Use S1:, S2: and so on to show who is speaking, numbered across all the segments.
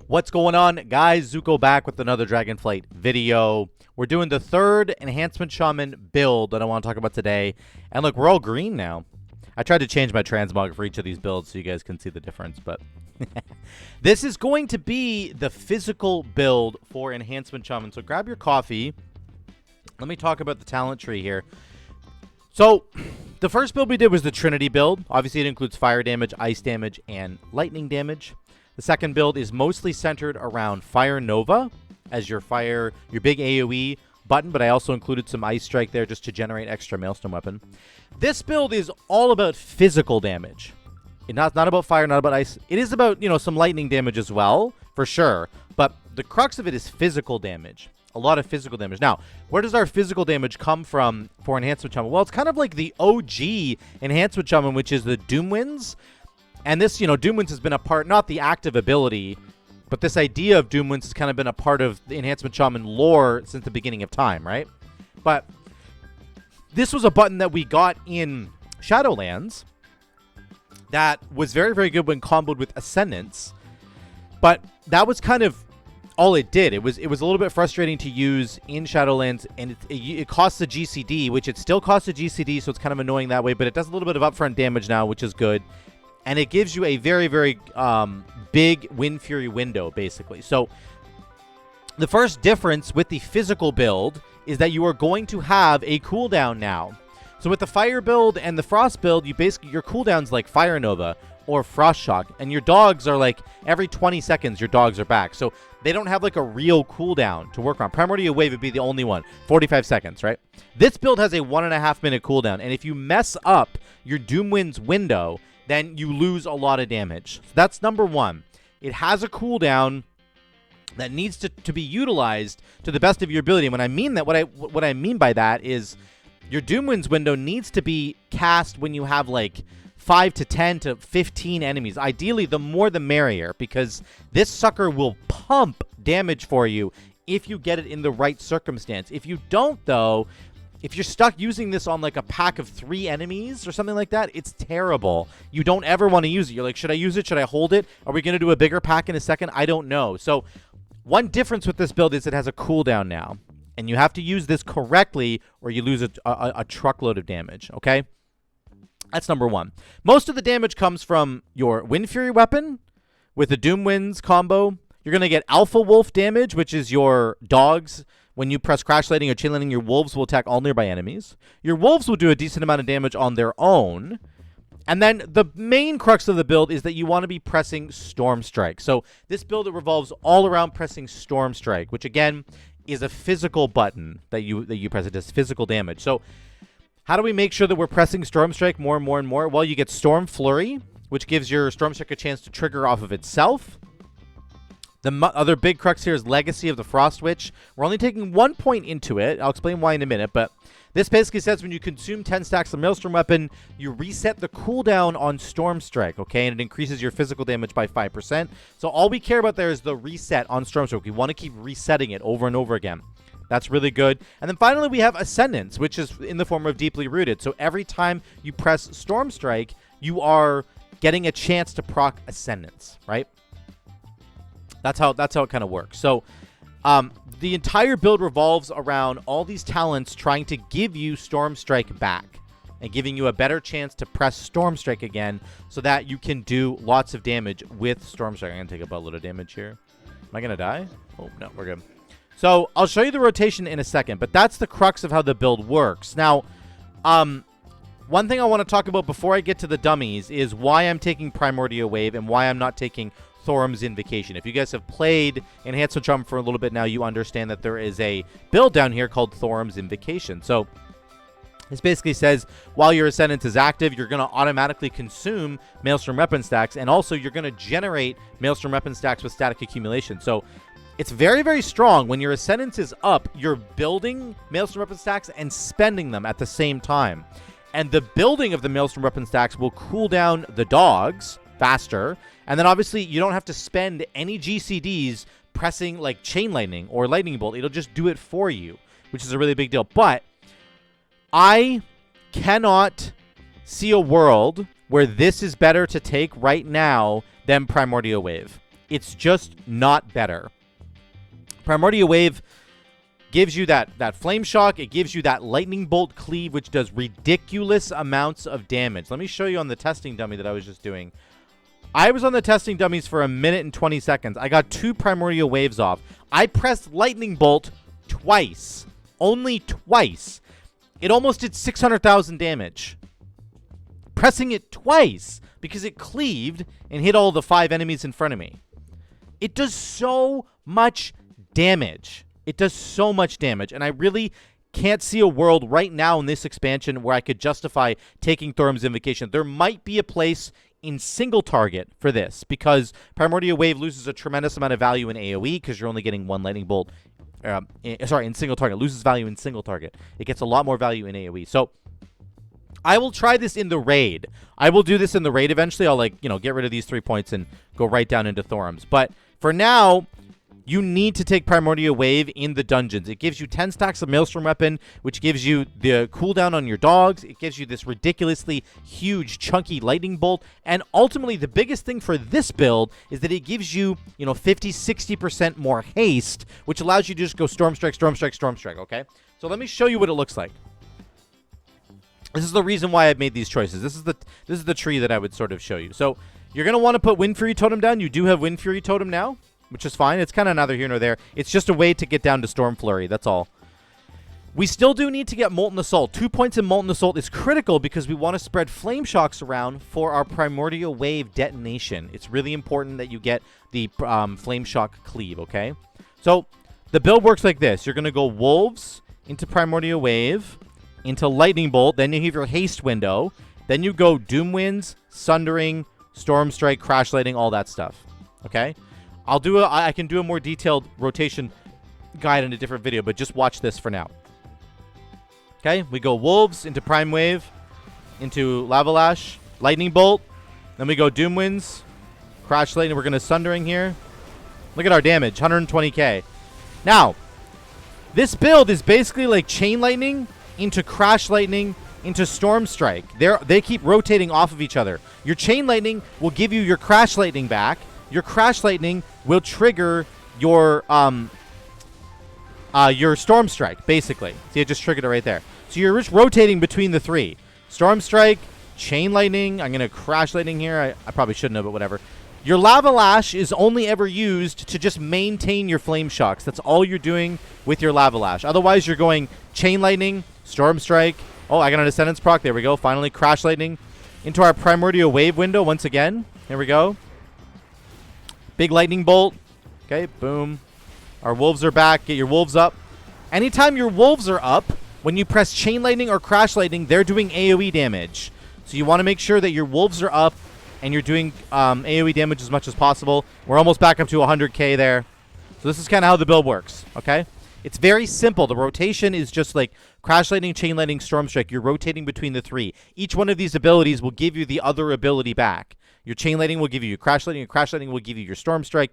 S1: What's going on, guys? Zuko back with another Dragonflight video. We're doing the third Enhancement Shaman build that I want to talk about today. And look, we're all green now. I tried to change my transmog for each of these builds so you guys can see the difference, but this is going to be the physical build for Enhancement Shaman. So grab your coffee. Let me talk about the talent tree here. So the first build we did was the Trinity build. Obviously, it includes fire damage, ice damage, and lightning damage. The second build is mostly centered around Fire Nova as your big AoE button, but I also included some Ice Strike there just to generate extra Maelstrom weapon. This build is all about physical damage. It's not about fire, not about ice. It is about, some lightning damage as well, for sure. But the crux of it is physical damage. A lot of physical damage. Now, where does our physical damage come from for Enhancement Shaman? Well, it's kind of like the OG Enhancement Shaman, which is the Doom Winds. And this, Doom Winds has been a part, not the active ability, but this idea of Doom Winds has kind of been a part of the Enhancement Shaman lore since the beginning of time, right? But this was a button that we got in Shadowlands that was very, very good when comboed with Ascendance. But that was kind of all it did. It was a little bit frustrating to use in Shadowlands, and it costs a GCD, which it still costs a GCD, so it's kind of annoying that way, but it does a little bit of upfront damage now, which is good. And it gives you a very, very big Wind Fury window, basically. So the first difference with the physical build is that you are going to have a cooldown now. So with the fire build and the frost build, your cooldown's like Fire Nova or Frost Shock. And your dogs are like every 20 seconds your dogs are back. So they don't have like a real cooldown to work on. Primordial Wave would be the only one. 45 seconds, right? This build has a 1.5 minute cooldown. And if you mess up your Doom Winds window, then you lose a lot of damage. So that's number one. It has a cooldown that needs to be utilized to the best of your ability. And when I mean that, what I mean by that is your Doom Winds window needs to be cast when you have like 5 to 10 to 15 enemies. Ideally, the more the merrier, because this sucker will pump damage for you if you get it in the right circumstance. If you don't, though, if you're stuck using this on like a pack of 3 enemies or something like that, it's terrible. You don't ever want to use it. You're like, should I use it? Should I hold it? Are we going to do a bigger pack in a second? I don't know. So one difference with this build is it has a cooldown now. And you have to use this correctly or you lose a truckload of damage, okay? That's number one. Most of the damage comes from your Wind Fury weapon with the Doom Winds combo. You're going to get Alpha Wolf damage, which is your dogs. When you press Crash Lighting or Chain Lightning, your wolves will attack all nearby enemies. Your wolves will do a decent amount of damage on their own. And then the main crux of the build is that you want to be pressing Storm Strike. So this build, it revolves all around pressing Storm Strike, which again is a physical button that you press. It does physical damage. So how do we make sure that we're pressing Storm Strike more and more and more? Well, you get Storm Flurry, which gives your Storm Strike a chance to trigger off of itself. The other big crux here is Legacy of the Frost Witch. We're only taking 1 point into it. I'll explain why in a minute, but this basically says when you consume 10 stacks of Maelstrom weapon, you reset the cooldown on Storm Strike, okay? And it increases your physical damage by 5%. So all we care about there is the reset on Storm Strike. We want to keep resetting it over and over again. That's really good. And then finally, we have Ascendance, which is in the form of Deeply Rooted. So every time you press Storm Strike, you are getting a chance to proc Ascendance, right? That's how it kind of works. So the entire build revolves around all these talents trying to give you Storm Strike back and giving you a better chance to press Storm Strike again so that you can do lots of damage with Storm Strike. I'm going to take a buttload of damage here. Am I going to die? Oh, no, we're good. So I'll show you the rotation in a second, but that's the crux of how the build works. Now, one thing I want to talk about before I get to the dummies is why I'm taking Primordial Wave and why I'm not taking Thorim's Invocation. If you guys have played Enhancement Shaman for a little bit now, you understand that there is a build down here called Thorim's Invocation. So this basically says while your Ascendance is active, you're going to automatically consume Maelstrom weapon stacks, and also you're going to generate Maelstrom weapon stacks with static accumulation. So it's very, very strong. When your Ascendance is up, you're building Maelstrom weapon stacks and spending them at the same time. And the building of the Maelstrom weapon stacks will cool down the dogs faster. And then obviously you don't have to spend any GCDs pressing like Chain Lightning or Lightning Bolt. It'll just do it for you, which is a really big deal. But I cannot see a world where this is better to take right now than Primordial Wave. It's just not better. Primordial Wave gives you that Flame Shock. It gives you that Lightning Bolt Cleave, which does ridiculous amounts of damage. Let me show you on the testing dummy that I was just doing. I was on the testing dummies for 1 minute and 20 seconds. I got 2 Primordial Waves off. I pressed Lightning Bolt twice. Only twice. It almost did 600,000 damage. Pressing it twice because it cleaved and hit all the 5 enemies in front of me. It does so much damage. It does so much damage, and I really can't see a world right now in this expansion where I could justify taking Thorim's Invocation. There might be a place in single target for this, because Primordial Wave loses a tremendous amount of value in AoE because you're only getting 1 Lightning Bolt. In single target. It loses value in single target. It gets a lot more value in AoE. So I will try this in the raid. I will do this in the raid eventually. I'll, get rid of these 3 points and go right down into Thorim's. But for now, you need to take Primordial Wave in the dungeons. It gives you 10 stacks of Maelstrom Weapon, which gives you the cooldown on your dogs. It gives you this ridiculously huge, chunky Lightning Bolt. And ultimately, the biggest thing for this build is that it gives you, 50, 60% more haste, which allows you to just go Storm Strike, Storm Strike, Storm Strike, okay? So let me show you what it looks like. This is the reason why I've made these choices. This is the tree that I would sort of show you. So you're going to want to put Wind Fury Totem down. You do have Wind Fury Totem now, which is fine. It's kind of neither here nor there. It's just a way to get down to Storm Flurry. That's all. We still do need to get Molten Assault. 2 points in Molten Assault is critical because we want to spread Flame Shocks around for our Primordial Wave detonation. It's really important that you get the Flame Shock Cleave, okay? So the build works like this. You're going to go Wolves into Primordial Wave, into Lightning Bolt. Then you have your Haste window. Then you go Doom Winds, Sundering, Storm Strike, Crash Lightning, all that stuff, okay? I can do a more detailed rotation guide in a different video, but just watch this for now. Okay, we go Wolves into Prime Wave, into Lava Lash, Lightning Bolt. Then we go Doom Winds, Crash Lightning. We're going to Sundering here. Look at our damage, 120k. Now, this build is basically like Chain Lightning into Crash Lightning into Storm Strike. They keep rotating off of each other. Your Chain Lightning will give you your Crash Lightning back. Your Crash Lightning will trigger your Storm Strike, basically. See, it just triggered it right there. So you're just rotating between the 3. Storm Strike, Chain Lightning. I'm going to Crash Lightning here. I probably shouldn't have, but whatever. Your Lava Lash is only ever used to just maintain your Flame Shocks. That's all you're doing with your Lava Lash. Otherwise, you're going Chain Lightning, Storm Strike. Oh, I got an Ascendance proc. There we go. Finally, Crash Lightning into our Primordial Wave window once again. Here we go. Big Lightning Bolt. Okay, boom. Our Wolves are back. Get your Wolves up. Anytime your Wolves are up, when you press Chain Lightning or Crash Lightning, they're doing AoE damage. So you want to make sure that your Wolves are up and you're doing AoE damage as much as possible. We're almost back up to 100k there. So this is kind of how the build works, okay? It's very simple. The rotation is just like Crash Lightning, Chain Lightning, Storm Strike. You're rotating between the 3. Each one of these abilities will give you the other ability back. Your Chain Lightning will give you your Crash Lightning. Your Crash Lightning will give you your Storm Strike,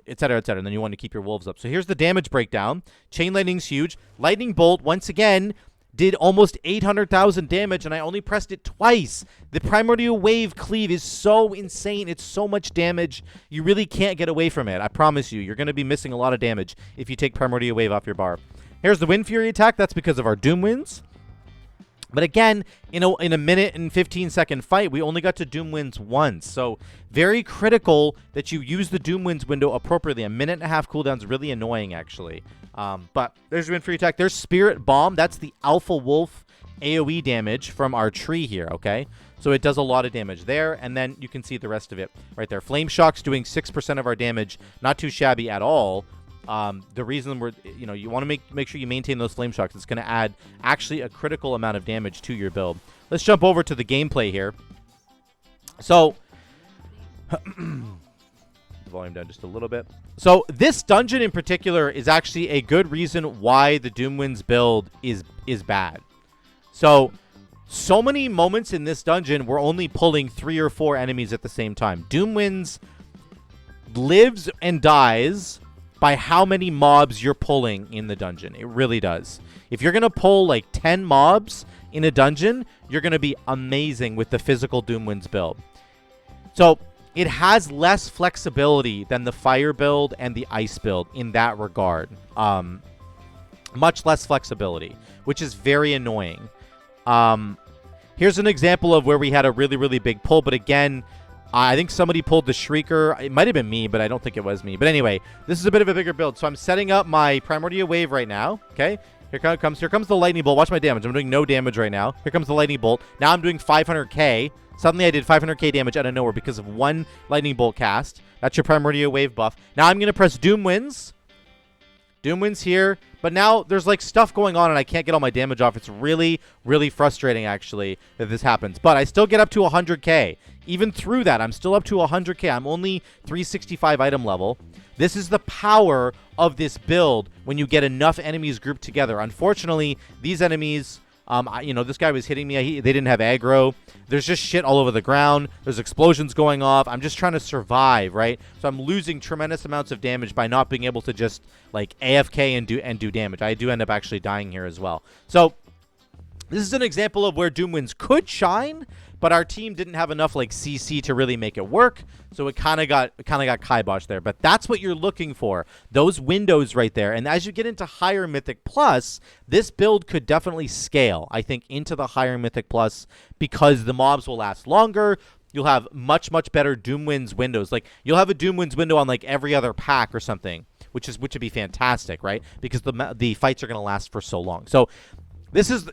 S1: etc., etc. And then you want to keep your Wolves up. So here's the damage breakdown. Chain Lightning's huge. Lightning Bolt, once again, did almost 800,000 damage, and I only pressed it twice. The Primordial Wave Cleave is so insane. It's so much damage. You really can't get away from it. I promise you. You're going to be missing a lot of damage if you take Primordial Wave off your bar. Here's the Wind Fury attack. That's because of our Doom Winds. But again, in a minute and 15-second fight, we only got to Doom Winds once. So very critical that you use the Doom Winds window appropriately. A minute and a half cooldown is really annoying, actually. But there's Wind Fury attack. There's Spirit Bomb. That's the Alpha Wolf AoE damage from our tree here, okay? So it does a lot of damage there, and then you can see the rest of it right there. Flame Shock's doing 6% of our damage. Not too shabby at all. The reason we're, you want to make sure you maintain those Flame Shocks. It's going to add actually a critical amount of damage to your build. Let's jump over to the gameplay here. So, volume down just a little bit. So this dungeon in particular is actually a good reason why the Doom Winds build is bad. So many moments in this dungeon we're only pulling 3 or 4 enemies at the same time. Doom Winds lives and dies by how many mobs you're pulling in the dungeon. It really does. If you're going to pull like 10 mobs in a dungeon, you're going to be amazing with the physical Doom Winds build. So it has less flexibility than the fire build and the ice build in that regard. Much less flexibility, which is very annoying. Here's an example of where we had a really, really big pull, but again, I think somebody pulled the Shrieker. It might have been me, but I don't think it was me. But anyway, this is a bit of a bigger build. So I'm setting up my Primordial Wave right now. Okay, here comes the Lightning Bolt. Watch my damage. I'm doing no damage right now. Here comes the Lightning Bolt. Now I'm doing 500k. Suddenly I did 500k damage out of nowhere because of one Lightning Bolt cast. That's your Primordial Wave buff. Now I'm going to press Doom Winds. Doom Winds here. But now there's like stuff going on and I can't get all my damage off. It's really, really frustrating actually that this happens. But I still get up to 100k. Even through that, I'm still up to 100k. I'm only 365 item level. This is the power of this build when you get enough enemies grouped together. Unfortunately, these enemies, this guy was hitting me. They didn't have aggro. There's just shit all over the ground. There's explosions going off. I'm just trying to survive, right? So I'm losing tremendous amounts of damage by not being able to just like AFK and do damage. I do end up actually dying here as well. So this is an example of where Doom Winds could shine, but our team didn't have enough like CC to really make it work, so it kind of got kiboshed there. But that's what you're looking for, those windows right there. And as you get into higher Mythic Plus, this build could definitely scale, I think, into the higher Mythic Plus because the mobs will last longer. You'll have much, much better Doom Winds windows. Like you'll have a Doom Winds window on like every other pack or something, which would be fantastic, right? Because the fights are going to last for so long. So this is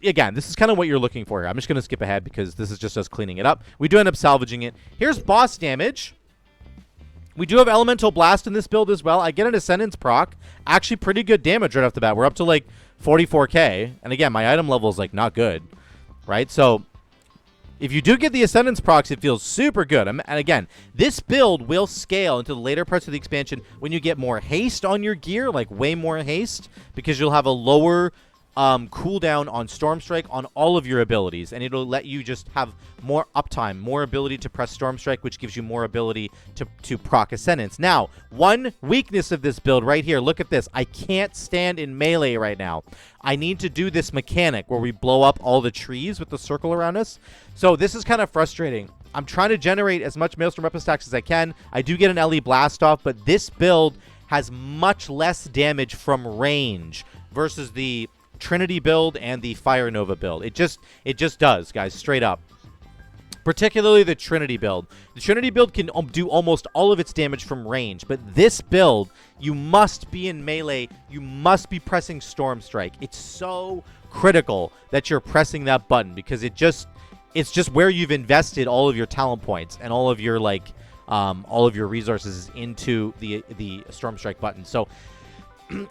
S1: kind of what you're looking for here. I'm just going to skip ahead because this is just us cleaning it up. We do end up salvaging it. Here's boss damage. We do have Elemental Blast in this build as well. I get an Ascendance proc. Actually pretty good damage right off the bat. We're up to like 44k. And again, my item level is like not good, right? So if you do get the Ascendance procs, it feels super good. And again, this build will scale into the later parts of the expansion when you get more haste on your gear, like way more haste, because you'll have a lower cooldown on Storm Strike on all of your abilities, and it'll let you just have more uptime, more ability to press Storm Strike, which gives you more ability to proc Ascendance. Now, one weakness of this build right here, look at this. I can't stand in melee right now. I need to do this mechanic where we blow up all the trees with the circle around us. So this is kind of frustrating. I'm trying to generate as much Maelstrom Weapon stacks as I can. I do get an LE Blast off, but this build has much less damage from range versus the Trinity build and the Fire Nova build. It just does, guys, straight up. Particularly the Trinity build. The Trinity build can do almost all of its damage from range, but this build, you must be in melee. You must be pressing Storm Strike. It's so critical that you're pressing that button because it's just where you've invested all of your talent points and all of your all of your resources into the Storm Strike button. So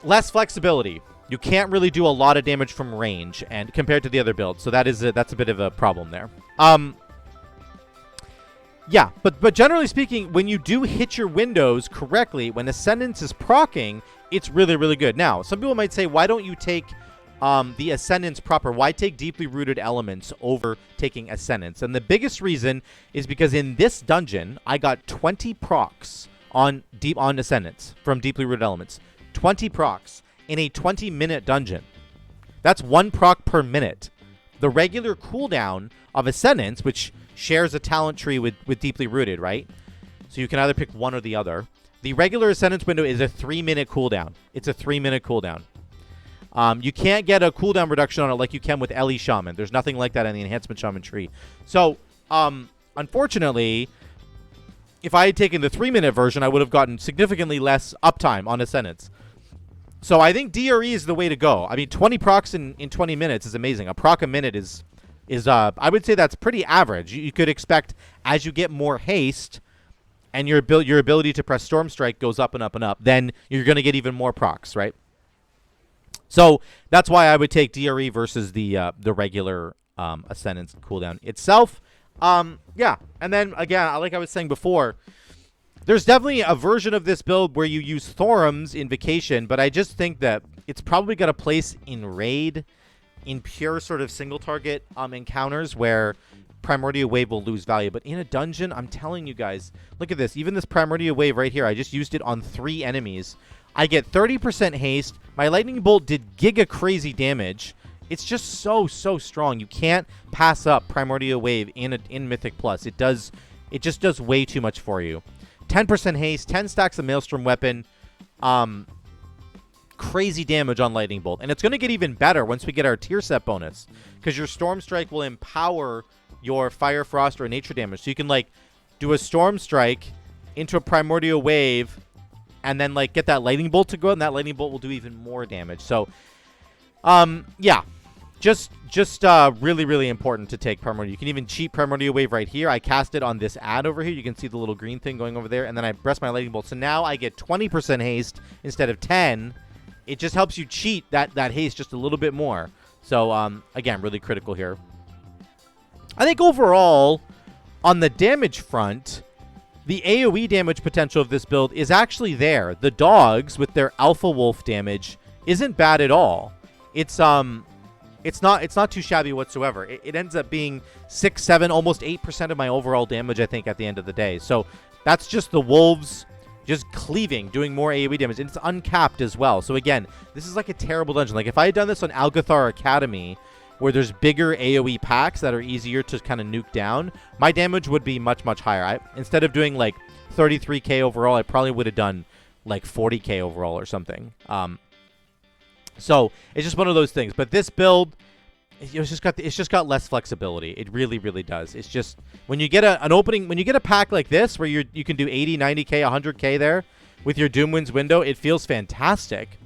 S1: less flexibility. You can't really do a lot of damage from range and compared to the other builds. So that's a bit of a problem there. Yeah, but generally speaking, when you do hit your windows correctly, when Ascendance is proccing, it's really, really good. Now, some people might say, why don't you take the Ascendance proper? Why take Deeply Rooted Elements over taking Ascendance? And the biggest reason is because in this dungeon, I got 20 procs on Ascendance from Deeply Rooted Elements. 20 procs. In a 20-minute dungeon. That's 1 proc per minute. The regular cooldown of Ascendance, which shares a talent tree with Deeply Rooted, right? So you can either pick one or the other. The regular Ascendance window is a 3-minute cooldown. It's a 3-minute cooldown. You can't get a cooldown reduction on it like you can with LE Shaman. There's nothing like that in the Enhancement Shaman tree. So, unfortunately, if I had taken the 3-minute version, I would have gotten significantly less uptime on Ascendance. So I think DRE is the way to go. I mean, 20 procs in 20 minutes is amazing. A proc a minute is I would say that's pretty average. You could expect as you get more haste and your ability to press Storm Strike goes up and up and up, then you're going to get even more procs, right? So that's why I would take DRE versus the regular Ascendance cooldown itself. Yeah, and then again, like I was saying before, there's definitely a version of this build where you use Thorims in Vacation, but I just think that it's probably got a place in Raid, in pure sort of single target encounters where Primordial Wave will lose value. But in a dungeon, I'm telling you guys, look at this. Even this Primordial Wave right here, I just used it on 3 enemies. I get 30% haste. My Lightning Bolt did giga crazy damage. It's just so strong. You can't pass up Primordial Wave in Mythic Plus. It does it just does way too much for you. 10% haste, 10 stacks of Maelstrom weapon, crazy damage on Lightning Bolt. And it's going to get even better once we get our tier set bonus, because your Storm Strike will empower your Fire, Frost, or Nature damage. So you can, like, do a Storm Strike into a Primordial Wave and then, like, get that Lightning Bolt to go, and that Lightning Bolt will do even more damage. So, yeah. Just really, really important to take Primordial. You can even cheat Primordial Wave right here. I cast it on this ad over here. You can see the little green thing going over there, and then I press my Lightning Bolt. So now I get 20% haste instead of 10. It just helps you cheat that haste just a little bit more. So, again, really critical here. I think overall, on the damage front, the AoE damage potential of this build is actually there. The dogs, with their Alpha Wolf damage, isn't bad at all. It's not too shabby whatsoever. It ends up being 6, 7, almost 8% of my overall damage, I think, at the end of the day. So that's just the wolves just cleaving, doing more AoE damage, and it's uncapped as well. So again, this is like a terrible dungeon. Like if I had done this on Algathar Academy, where there's bigger AoE packs that are easier to kind of nuke down, my damage would be much, much higher. Instead of doing like 33k overall, I probably would have done like 40k overall or something. So it's just one of those things. But this build, it's just got less flexibility. It really, really does. It's just when you get an opening, when you get a pack like this where you can do 80, 90k, 100k there with your Doomwinds window, it feels fantastic.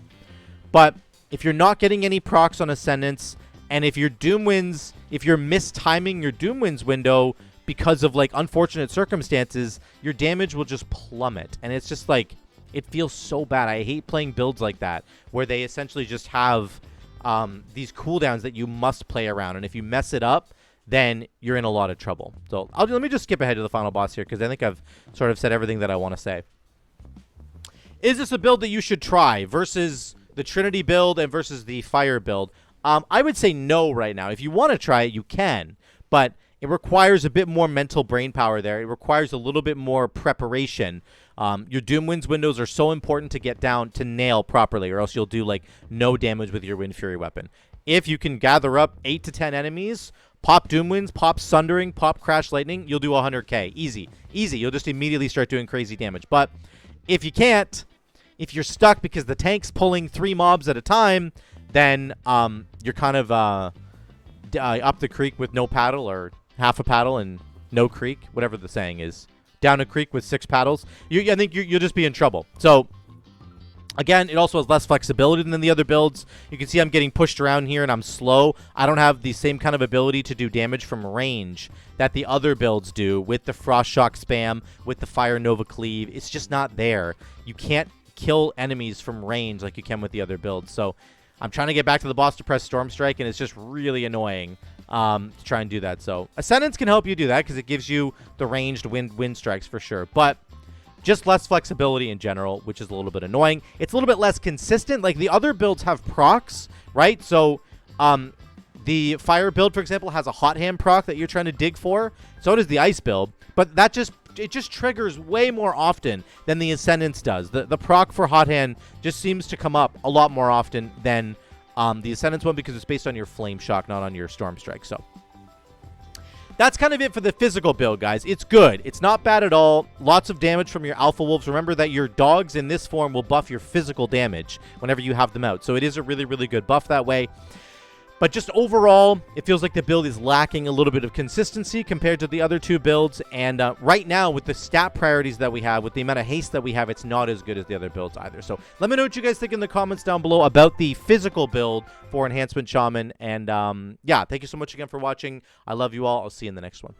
S1: But if you're not getting any procs on Ascendance, and if your Doomwinds, if you're mistiming your Doomwinds window because of like unfortunate circumstances, your damage will just plummet. And it's just like, it feels so bad. I hate playing builds like that, where they essentially just have these cooldowns that you must play around. And if you mess it up, then you're in a lot of trouble. So let me just skip ahead to the final boss here, because I think I've sort of said everything that I want to say. Is this a build that you should try versus the Trinity build and versus the Fire build? I would say no right now. If you want to try it, you can. But it requires a bit more mental brain power there. It requires a little bit more preparation. Your Doomwinds windows are so important to get down to nail properly, or else you'll do like no damage with your Wind Fury weapon. If you can gather up 8 to 10 enemies, pop Doomwinds, pop Sundering, pop Crash Lightning, you'll do 100k. Easy. Easy. You'll just immediately start doing crazy damage. But if you can't, if you're stuck because the tank's pulling 3 mobs at a time, then you're kind of up the creek with no paddle, or half a paddle and no creek, whatever the saying is. Down a creek with 6 paddles. I think you'll just be in trouble. So, again, it also has less flexibility than the other builds. You can see I'm getting pushed around here and I'm slow. I don't have the same kind of ability to do damage from range that the other builds do with the Frost Shock spam, with the Fire Nova Cleave. It's just not there. You can't kill enemies from range like you can with the other builds. So, I'm trying to get back to the boss to press Storm Strike, and it's just really annoying to try and do that. So Ascendance can help you do that because it gives you the ranged wind strikes for sure. But just less flexibility in general, which is a little bit annoying. It's a little bit less consistent. Like the other builds have procs, right? So the Fire build, for example, has a Hot Hand proc that you're trying to dig for. So does the Ice build. But that just triggers way more often than the Ascendance does. The proc for Hot Hand just seems to come up a lot more often than the Ascendance one, because it's based on your Flame Shock, not on your Storm Strike. So that's kind of it for the physical build, guys. It's good. It's not bad at all. Lots of damage from your Alpha Wolves. Remember that your dogs in this form will buff your physical damage whenever you have them out. So it is a really, really good buff that way. But just overall, it feels like the build is lacking a little bit of consistency compared to the other 2 builds. And right now, with the stat priorities that we have, with the amount of haste that we have, it's not as good as the other builds either. So let me know what you guys think in the comments down below about the physical build for Enhancement Shaman. And yeah, thank you so much again for watching. I love you all. I'll see you in the next one.